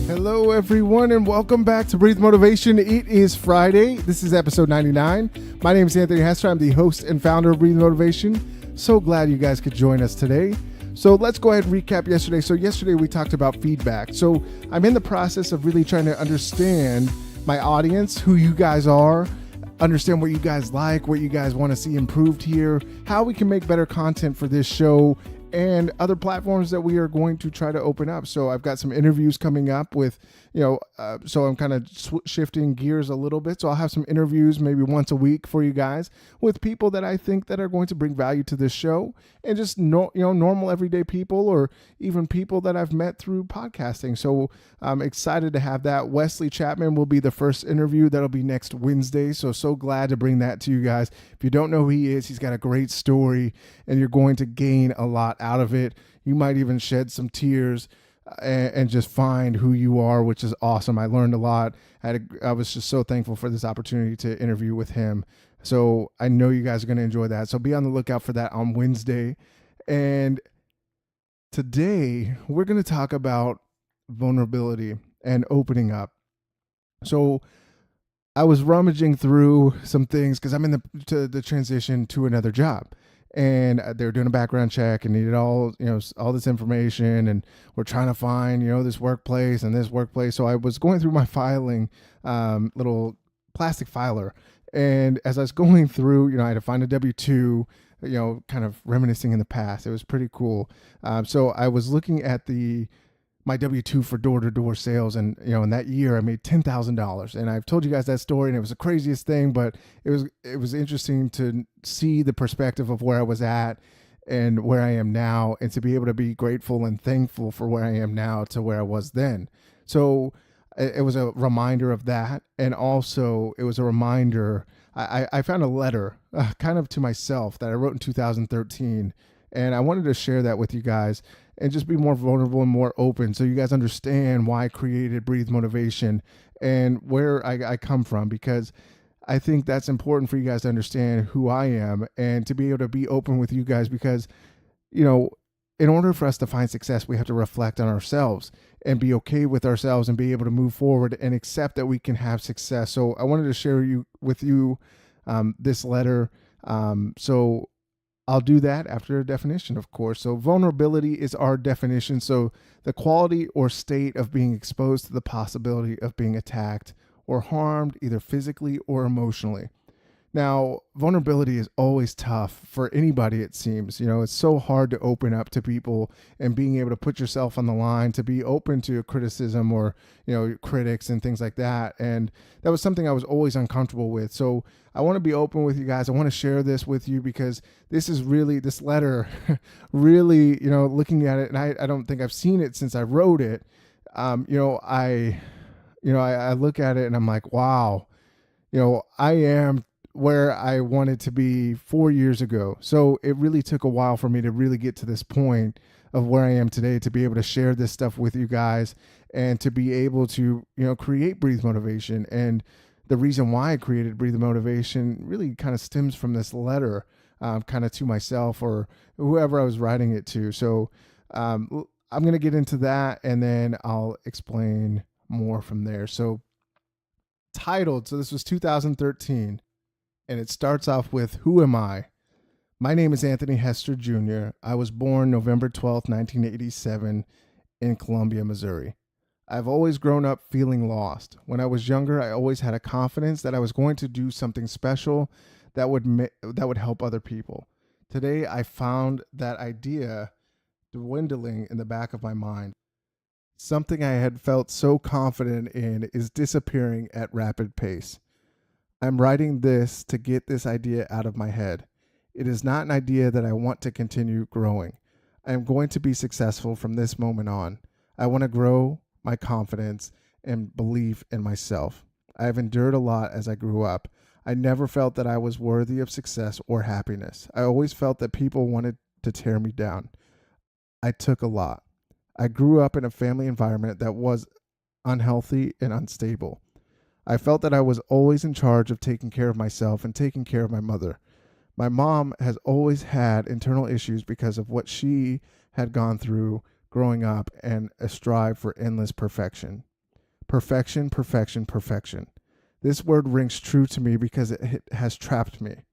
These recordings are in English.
Hello, everyone, and welcome back to Breathe Motivation. It is Friday. This is episode 99. My name is Anthony Hester. I'm the host and founder of Breathe Motivation. So glad you guys could join us today. So let's go ahead and recap yesterday. So yesterday we talked about feedback. So I'm in the process of really trying to understand my audience, who you guys are, understand what you guys like, what you guys want to see improved here, how we can make better content for this show, and other platforms that we are going to try to open up. So I've got some interviews coming up with, so I'm kind of shifting gears a little bit. So I'll have some interviews maybe once a week for you guys with people that I think that are going to bring value to this show, and just normal everyday people, or even people that I've met through podcasting. So I'm excited to have that. Wesley Chapman will be the first interview. That'll be next Wednesday. So glad to bring that to you guys. If you don't know who he is, he's got a great story, and you're going to gain a lot out of it. You might even shed some tears and just find who you are, which is awesome. I learned a lot. I was just so thankful for this opportunity to interview with him. So I know you guys are going to enjoy that. So be on the lookout for that on Wednesday. And today we're going to talk about vulnerability and opening up. So I was rummaging through some things because I'm in the transition to another job. And they were doing a background check and needed all this information, and we're trying to find, this workplace and this workplace. So I was going through my filing, little plastic filer. And as I was going through, I had to find a W-2, kind of reminiscing in the past. It was pretty cool. So I was looking at my W-2 for door-to-door sales. And, in that year I made $10,000. And I've told you guys that story, and it was the craziest thing, but it was interesting to see the perspective of where I was at and where I am now, and to be able to be grateful and thankful for where I am now to where I was then. So it was a reminder of that. And also it was a reminder, I found a letter kind of to myself that I wrote in 2013. And I wanted to share that with you guys and just be more vulnerable and more open, so you guys understand why I created Breathe Motivation and where I come from, because I think that's important for you guys to understand who I am and to be able to be open with you guys, because, in order for us to find success, we have to reflect on ourselves and be okay with ourselves and be able to move forward and accept that we can have success. So I wanted to share with you this letter. So I'll do that after a definition, of course. So vulnerability is our definition. So the quality or state of being exposed to the possibility of being attacked or harmed, either physically or emotionally. Now, vulnerability is always tough for anybody, it seems. It's so hard to open up to people and being able to put yourself on the line, to be open to criticism or, critics and things like that. And that was something I was always uncomfortable with. So I want to be open with you guys. I want to share this with you because this letter really, looking at it, and I don't think I've seen it since I wrote it. I look at it and I'm like, wow, I am where I wanted to be 4 years ago. So it really took a while for me to really get to this point of where I am today, to be able to share this stuff with you guys and to be able to, create Breathe Motivation. And the reason why I created Breathe Motivation really kind of stems from this letter, kind of to myself or whoever I was writing it to. So I'm going to get into that, and then I'll explain more from there. So this was 2013. And it starts off with, who am I? My name is Anthony Hester Jr. I was born November 12th, 1987 in Columbia, Missouri. I've always grown up feeling lost. When I was younger, I always had a confidence that I was going to do something special that would help other people. Today, I found that idea dwindling in the back of my mind. Something I had felt so confident in is disappearing at rapid pace. I'm writing this to get this idea out of my head. It is not an idea that I want to continue growing. I am going to be successful from this moment on. I want to grow my confidence and belief in myself. I have endured a lot as I grew up. I never felt that I was worthy of success or happiness. I always felt that people wanted to tear me down. I took a lot. I grew up in a family environment that was unhealthy and unstable. I felt that I was always in charge of taking care of myself and taking care of my mother. My mom has always had internal issues because of what she had gone through growing up and a strive for endless perfection. Perfection, perfection, perfection. This word rings true to me because it has trapped me.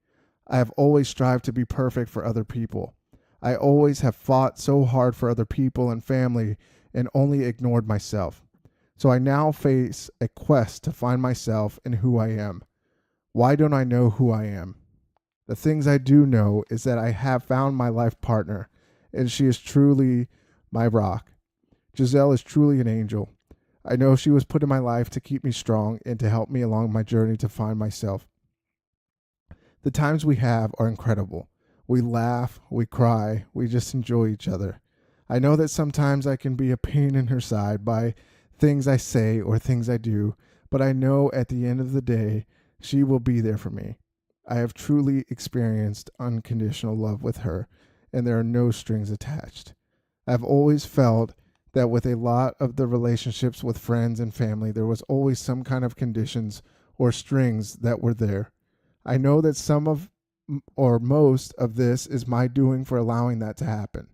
I have always strived to be perfect for other people. I always have fought so hard for other people and family and only ignored myself. So I now face a quest to find myself and who I am. Why don't I know who I am? The things I do know is that I have found my life partner, and she is truly my rock. Giselle is truly an angel. I know she was put in my life to keep me strong and to help me along my journey to find myself. The times we have are incredible. We laugh, we cry, we just enjoy each other. I know that sometimes I can be a pain in her side by things I say or things I do, but I know at the end of the day, she will be there for me. I have truly experienced unconditional love with her, and there are no strings attached. I've always felt that with a lot of the relationships with friends and family, there was always some kind of conditions or strings that were there. I know that some of or most of this is my doing for allowing that to happen.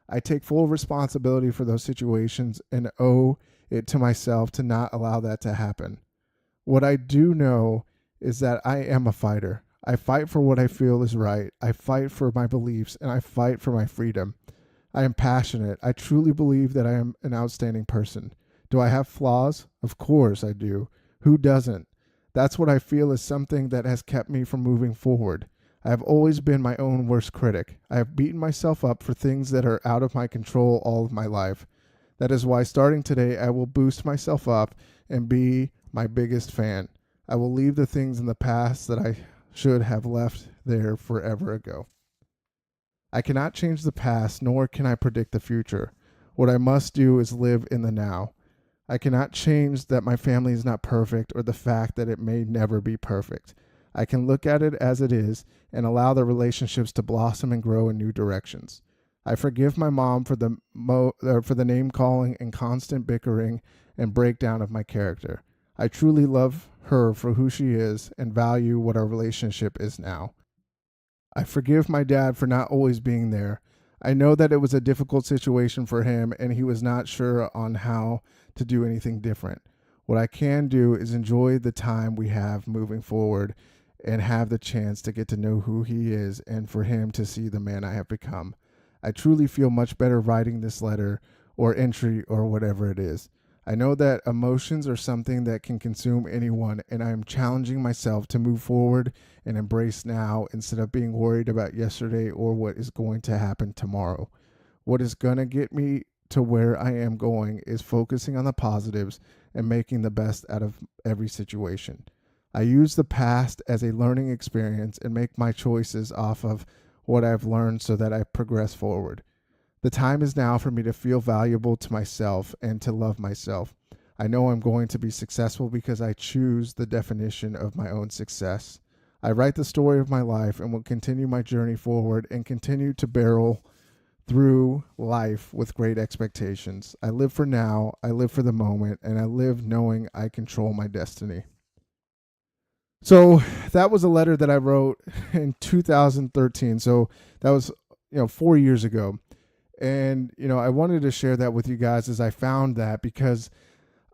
I take full responsibility for those situations and owe it to myself to not allow that to happen. What I do know is that I am a fighter. I fight for what I feel is right. I fight for my beliefs, and I fight for my freedom. I am passionate. I truly believe that I am an outstanding person. Do I have flaws? Of course I do. Who doesn't? That's what I feel is something that has kept me from moving forward. I have always been my own worst critic. I have beaten myself up for things that are out of my control all of my life. That is why starting today, I will boost myself up and be my biggest fan. I will leave the things in the past that I should have left there forever ago. I cannot change the past, nor can I predict the future. What I must do is live in the now. I cannot change that my family is not perfect or the fact that it may never be perfect. I can look at it as it is and allow the relationships to blossom and grow in new directions. I forgive my mom for the name calling and constant bickering and breakdown of my character. I truly love her for who she is and value what our relationship is now. I forgive my dad for not always being there. I know that it was a difficult situation for him and he was not sure on how to do anything different. What I can do is enjoy the time we have moving forward and have the chance to get to know who he is and for him to see the man I have become. I truly feel much better writing this letter or entry or whatever it is. I know that emotions are something that can consume anyone, and I am challenging myself to move forward and embrace now instead of being worried about yesterday or what is going to happen tomorrow. What is going to get me to where I am going is focusing on the positives and making the best out of every situation. I use the past as a learning experience and make my choices off of what I've learned so that I progress forward. The time is now for me to feel valuable to myself and to love myself. I know I'm going to be successful because I choose the definition of my own success. I write the story of my life and will continue my journey forward and continue to barrel through life with great expectations. I live for now, I live for the moment, and I live knowing I control my destiny. So that was a letter that I wrote in 2013. So that was, 4 years ago. And, I wanted to share that with you guys as I found that because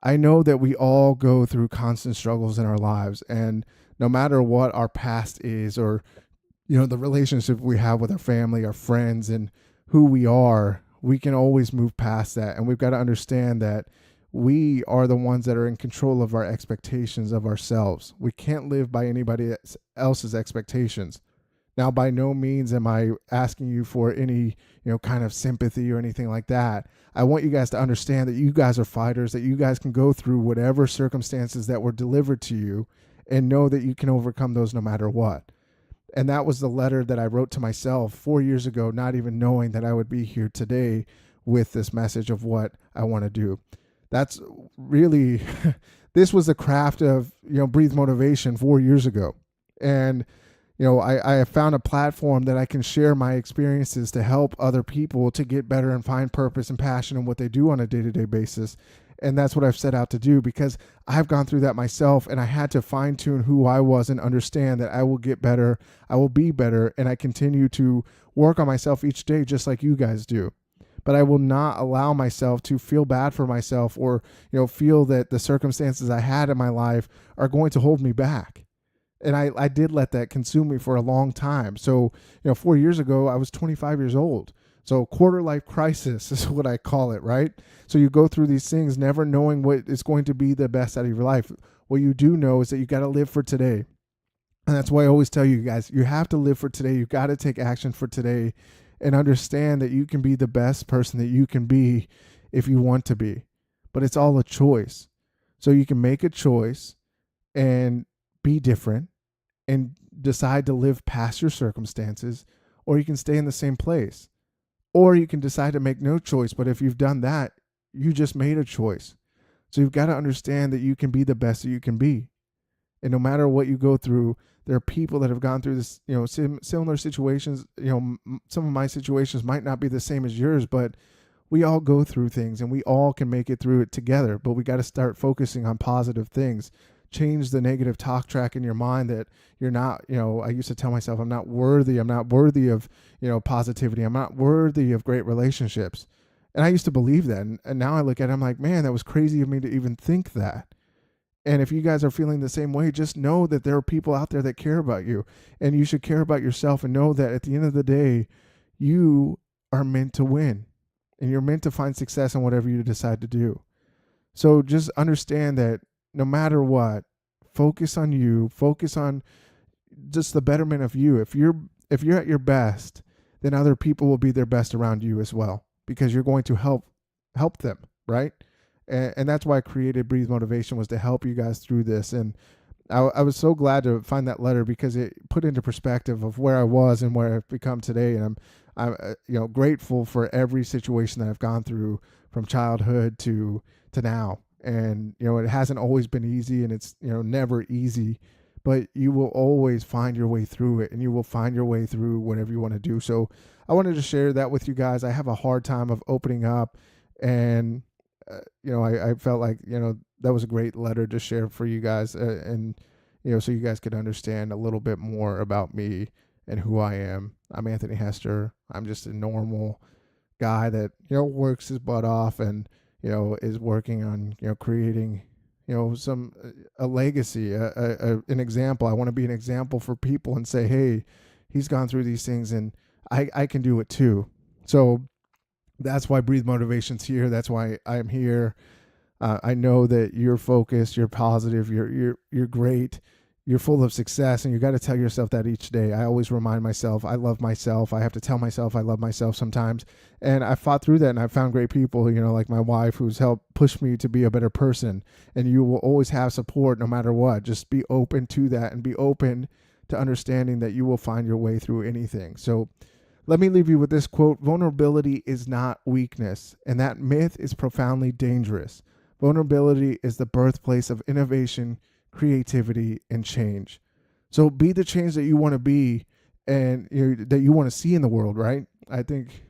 I know that we all go through constant struggles in our lives. And no matter what our past is or, the relationship we have with our family, our friends, and who we are, we can always move past that. And we've got to understand that we are the ones that are in control of our expectations of ourselves. We can't live by anybody else's expectations. Now, by no means am I asking you for any, kind of sympathy or anything like that. I want you guys to understand that you guys are fighters, that you guys can go through whatever circumstances that were delivered to you and know that you can overcome those no matter what. And that was the letter that I wrote to myself 4 years ago, not even knowing that I would be here today with this message of what I want to do. That's really, this was the craft of, Breathe Motivation 4 years ago. And I have found a platform that I can share my experiences to help other people to get better and find purpose and passion in what they do on a day-to-day basis. And that's what I've set out to do because I've gone through that myself and I had to fine tune who I was and understand that I will get better, I will be better, and I continue to work on myself each day just like you guys do. but I will not allow myself to feel bad for myself or, feel that the circumstances I had in my life are going to hold me back. And I did let that consume me for a long time. So, 4 years ago, I was 25 years old. So quarter life crisis is what I call it, right? So you go through these things never knowing what is going to be the best out of your life. What you do know is that you got to live for today. And that's why I always tell you guys, you have to live for today. You got to take action for today and understand that you can be the best person that you can be if you want to be. But it's all a choice. So you can make a choice and be different and decide to live past your circumstances, or you can stay in the same place. Or you can decide to make no choice. But if you've done that, you just made a choice. So you've got to understand that you can be the best that you can be. And no matter what you go through, there are people that have gone through this, similar situations. Some of my situations might not be the same as yours, but we all go through things and we all can make it through it together. But we got to start focusing on positive things. Change the negative talk track in your mind that you're not, I used to tell myself, I'm not worthy of, positivity. I'm not worthy of great relationships. And I used to believe that. And now I look at it, I'm like, man, that was crazy of me to even think that. And if you guys are feeling the same way, just know that there are people out there that care about you, and you should care about yourself and know that at the end of the day, you are meant to win and you're meant to find success in whatever you decide to do. So just understand that no matter what, focus on you, focus on just the betterment of you. If you're at your best, then other people will be their best around you as well, because you're going to help them, right? And that's why I created Breathe Motivation, was to help you guys through this. And I was so glad to find that letter, because it put into perspective of where I was and where I've become today. And I'm grateful for every situation that I've gone through from childhood to now. And, it hasn't always been easy, and it's, never easy, but you will always find your way through it, and you will find your way through whatever you want to do. So I wanted to share that with you guys. I have a hard time of opening up, and, I felt like, that was a great letter to share for you guys, and, so you guys could understand a little bit more about me and who I am. I'm Anthony Hester. I'm just a normal guy that, works his butt off and, is working on, creating, a legacy, an example. I want to be an example for people and say, hey, he's gone through these things and I can do it too. So that's why Breathe Motivation's here. That's why I'm here. I know that you're focused, you're positive, you're great. You're full of success, and you got to tell yourself that each day. I always remind myself, I love myself. I have to tell myself I love myself sometimes. And I fought through that, and I found great people, like my wife, who's helped push me to be a better person. And you will always have support no matter what. Just be open to that, and be open to understanding that you will find your way through anything. So let me leave you with this quote: vulnerability is not weakness, and that myth is profoundly dangerous. Vulnerability is the birthplace of innovation, creativity, and change. So be the change that you want to be, and that you want to see in the world, right? I think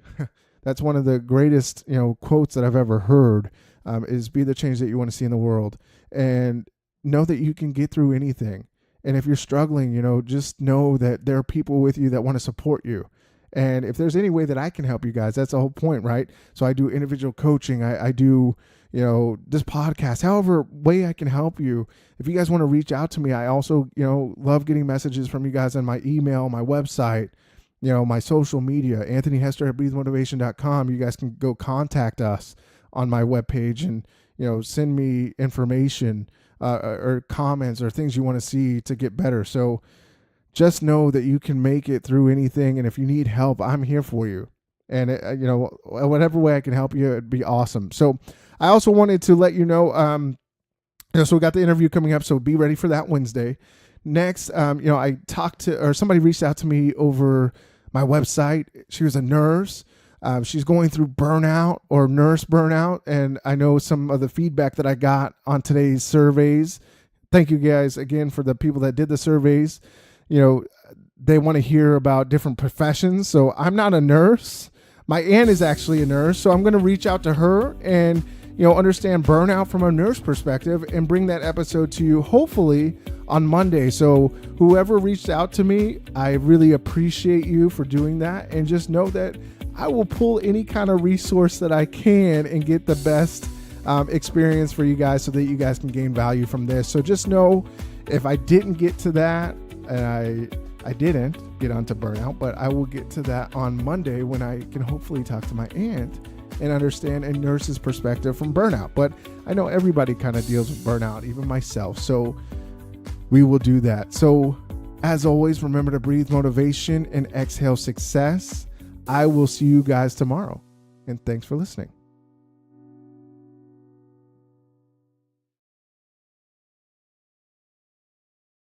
that's one of the greatest quotes that I've ever heard, is be the change that you want to see in the world, and know that you can get through anything. And if you're struggling, just know that there are people with you that want to support you. And if there's any way that I can help you guys, that's the whole point, right? So I do individual coaching. I do this podcast, however way I can help you. If you guys want to reach out to me, I also, love getting messages from you guys on my email, my website, my social media, Anthony Hester at breathemotivation.com. You guys can go contact us on my webpage and, send me information or comments or things you want to see to get better. So just know that you can make it through anything. And if you need help, I'm here for you. And, whatever way I can help you, it'd be awesome. So I also wanted to let you know, so we got the interview coming up, so be ready for that Wednesday. Next, I somebody reached out to me over my website. She was a nurse. She's going through burnout or nurse burnout. And I know some of the feedback that I got on today's surveys. Thank you guys again for the people that did the surveys. They want to hear about different professions. So I'm not a nurse. My aunt is actually a nurse. So I'm going to reach out to her and, understand burnout from a nurse perspective and bring that episode to you hopefully on Monday. So whoever reached out to me, I really appreciate you for doing that. And just know that I will pull any kind of resource that I can and get the best experience for you guys so that you guys can gain value from this. So just know, if I didn't get to that, and I didn't get onto burnout, but I will get to that on Monday when I can hopefully talk to my aunt and understand a nurse's perspective from burnout. But I know everybody kind of deals with burnout, even myself. So we will do that. So as always, remember to breathe motivation and exhale success. I will see you guys tomorrow. And thanks for listening.